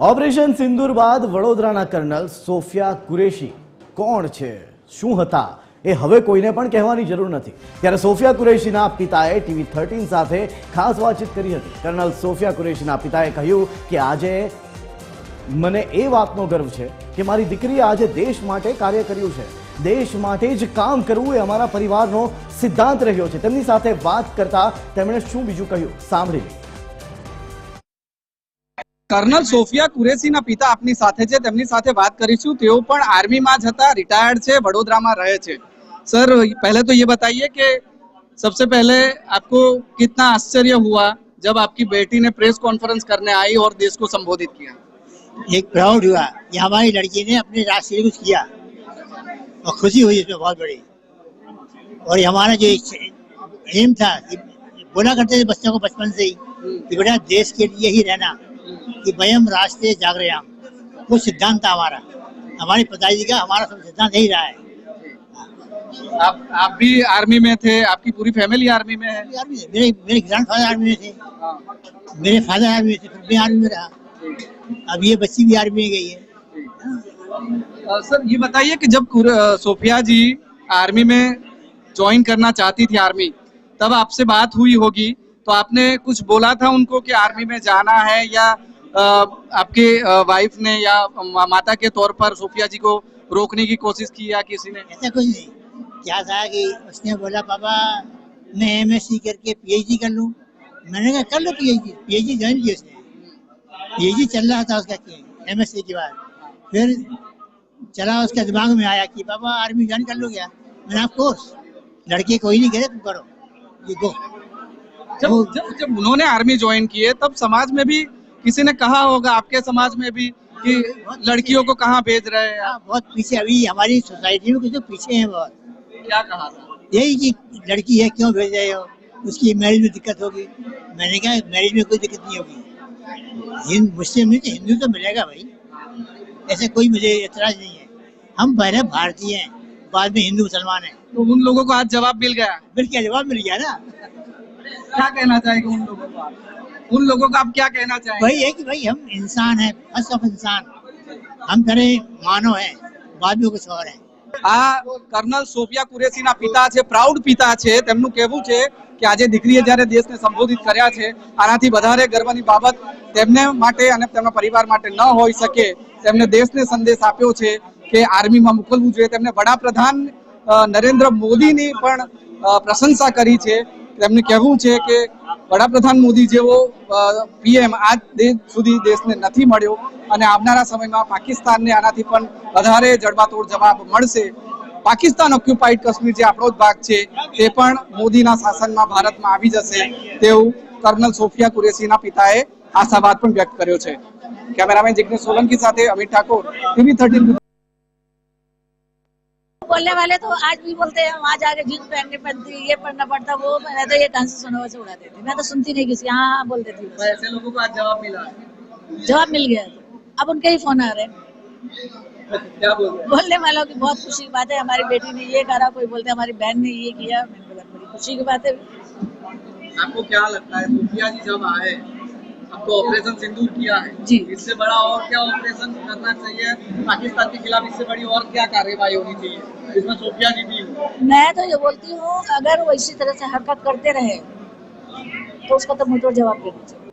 Operation સિંદૂર બાદ વડોદરાના kernel Sofia Qureshi કોણ છે, શું હતા એ હવે કોઈને પણ કહેવાની જરૂર નથી। ત્યારે સોફિયા કુરેશીના પિતાએ ટીવી 13 સાથે ખાસ વાતચીત કરી હતી। કર્નલ સોફિયા કુરેશીના પિતાએ કહ્યું કે આજે મને એ વાતનો ગર્વ છે કે મારી દીકરીએ આજે દેશ માટે કાર્ય કર્યું છે। દેશ માટે જ કામ કરવું એ અમારા પરિવારનો સિદ્ધાંત રહ્યો છે। તેમની સાથે વાત કરતા તેમણે શું બીજું કહ્યું સાંભળી। कर्नल सोफिया कुरेशीના પિતા આપની સાથે છે, તેમની સાથે વાત કરીશું। તેઓ પણ આર્મીમાં જ હતા, रिटायर्ड છે, વડોદરામાં રહે છે। सर, पहले तो ये बताइए कि सबसे पहले आपको कितना आश्चर्य हुआ जब आपकी बेटी ने प्रेस कॉन्फ्रेंस करने आई और देश को संबोधित किया। एक प्राउड हुआ कि हमारी लड़की ने अपने राष्ट्र के लिए कुछ किया और खुशी हुई इसमें बहुत बड़ी। और ये हमारा जो एम था कि बोला करते थे बच्चों को बचपन से ही कि बेटा देश के लिए ही रहना, कि वयम राष्ट्रीय जागृयाम, वो सिद्धांत था हमारा, हमारे पिताजी का, हमारा सब सिद्धांत यही रहा है। आप भी आर्मी में थे, आपकी पूरी फैमिली आर्मी में है। मेरे ग्रैंडफादर आर्मी में थे, मेरे फादर आर्मी में थे, फिर मैं आर्मी में रहा, अब ये बच्ची भी आर्मी में गई है। सर, ये बताइए कि जब सोफिया जी आर्मी में ज्वाइन करना चाहती थी आर्मी, तब आपसे बात हुई होगी, तो आपने कुछ बोला था उनको कि आर्मी में जाना है, या आपके वाइफ ने या माता के तौर पर सोफिया जी को रोकने की कोशिश की या किसी ने? ऐसा कुछ नहीं। क्या था कि उसने बोला पापा मैं एमएससी करके पीएचडी कर लूं। मैंने कहा कर लो पीएचडी ज्वाइन की उसने, पीएचडी चल रहा था उसका एमएससी के बाद। फिर चला उसके दिमाग में आया कि पापा आर्मी ज्वाइन कर लो क्या। मैंने ऑफ कोर्स, लड़के कोई नहीं करे, तुम करो, ये गो। जब उन्होंने आर्मी ज्वाइन किए तब समाज में भी किसी ने कहा होगा, आपके समाज में भी, कि लड़कियों को कहाँ भेज रहे हैं। बहुत पीछे, अभी हमारी सोसाइटी में कुछ तो पीछे हैं बहुत। क्या कहा था? यही कि लड़की है क्यों भेज रहे हो, उसकी मैरिज में दिक्कत होगी। मैंने कहा मैरिज में कोई दिक्कत नहीं होगी, मुस्लिम नहीं तो हिंदू तो मिलेगा भाई, ऐसे कोई मुझे एतराज नहीं है। हम पहले भारतीय हैं, बाद में हिंदू मुसलमान हैं। तो उन लोगों को आज जवाब मिल गया। जवाब मिल गया ना। क्या कहना चाहेंगे उन लोगों को आप? उन लोगों को आप क्या कहना चाहेंगे? वही है कि भाई हम इंसान हैं, फर्स्ट ऑफ इंसान, हम करे मानव हैं, बाद में कुछ और है। આ કર્નલ સોફિયા કુરેશીના પિતા છે, પ્રાઉડ પિતા છે। તેમનું કહેવું છે કે આજે દીકરીએ જ્યારે દેશને સંબોધિત કર્યા છે, આનાથી વધારે ગર્વની બાબત તેમને માટે અને તેમના પરિવાર માટે ન હોઈ શકે। તેમને દેશને સંદેશ આપ્યો છે કે આર્મીમાં મોકલવું જોઈએ। તેમણે વડાપ્રધાન નરેન્દ્ર મોદીની પણ પ્રશંસા કરી છે। તેમનું કહેવું છે કે વડાપ્રધાન મોદી જેવો પીએમ આજ સુધી દેશને નથી મળ્યો અને આવનારા સમયમાં પાકિસ્તાનને આનાથી પણ વધારે જડબાતોડ જવાબ મળશે। પાકિસ્તાન ઓક્યુપાઈડ કાશ્મીર જે આપણો જ ભાગ છે તે પણ મોદીના શાસનમાં ભારતમાં આવી જશે તેવું કર્નલ સોફિયા કુરેશીના પિતાએ આશાવાદ પણ વ્યક્ત કર્યો છે। કેમેરામેન જિગ્નેશ સોલંકી સાથે અમિત ઠાકોર, ટીવી 13। बोलने वाले तो आज भी बोलते हैं, वहाँ जाके जींस पहननी पड़ती, ये पढ़ना पड़ता, वो मैं तो ये ढंग से सुना से उड़ा देती, मैं तो सुनती नहीं किसी। हाँ हाँ बोल देती हूँ। ऐसे लोगों को आज जवाब मिला, जवाब मिल गया, अब उनके ही फोन आ रहे हैं। क्या बोल रहे हैं? बोलने वालों की बहुत खुशी की बात है, हमारी बेटी ने ये करा, कोई बोलते हमारी बहन ने ये किया। मैंने बोला बड़ी खुशी की बात है। आपको क्या लगता है सोफिया जी जब आए, आपको ऑपरेशन सिंदूर किया है जी, इससे बड़ा और क्या ऑपरेशन करना चाहिए पाकिस्तान के खिलाफ? इससे बड़ी और क्या कार्रवाई होनी चाहिए इसमें सोफिया जी भी? मैं तो ये बोलती हूँ, अगर वो इसी तरह से हरकत करते रहे तो उसका तो मुंहतोड़ जवाब देना चाहिए।